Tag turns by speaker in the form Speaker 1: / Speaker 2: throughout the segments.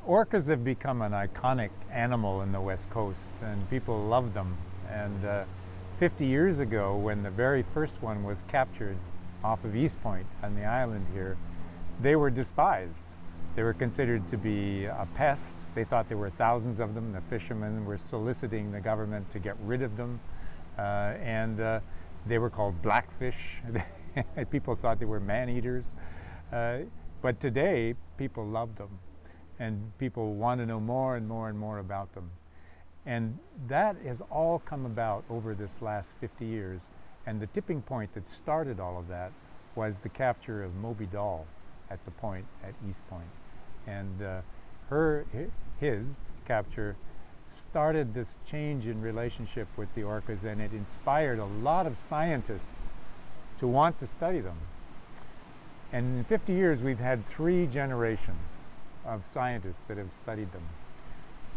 Speaker 1: Orcas have become an iconic animal in the West Coast, and people love them. And 50 years ago, when the very first one was captured off of East Point on the island here, they were despised. They were considered to be a pest. They thought there were thousands of them. The fishermen were soliciting the government to get rid of them. And they were called blackfish. People thought they were man-eaters. But today, people love them. And people want to know more and more and more about them. And that has all come about over this last 50 years. And the tipping point that started all of that was the capture of Moby Doll at the point at East Point. And his capture started this change in relationship with the orcas, and it inspired a lot of scientists to want to study them. And in 50 years, we've had 3 generations of scientists that have studied them.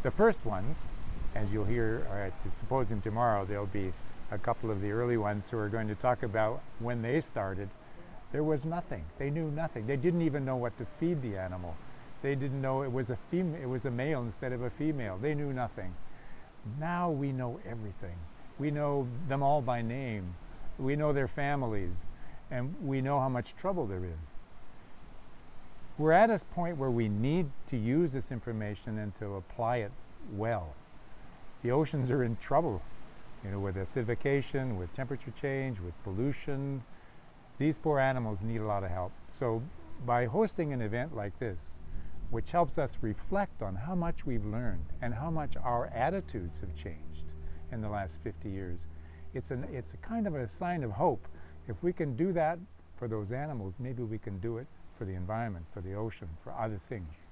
Speaker 1: The first ones, as you'll hear at the symposium tomorrow, there'll be a couple of the early ones who are going to talk about when they started. There was nothing. They knew nothing. They didn't even know what to feed the animal. They didn't know it was a male instead of a female. They knew nothing. Now we know everything. We know them all by name. We know their families, and we know how much trouble they're in. We're at a point where we need to use this information and to apply it well. The oceans are in trouble, with acidification, with temperature change, with pollution. These poor animals need a lot of help. So by hosting an event like this, which helps us reflect on how much we've learned and how much our attitudes have changed in the last 50 years, it's a kind of a sign of hope. If we can do that for those animals, maybe we can do it for the environment, for the ocean, for other things.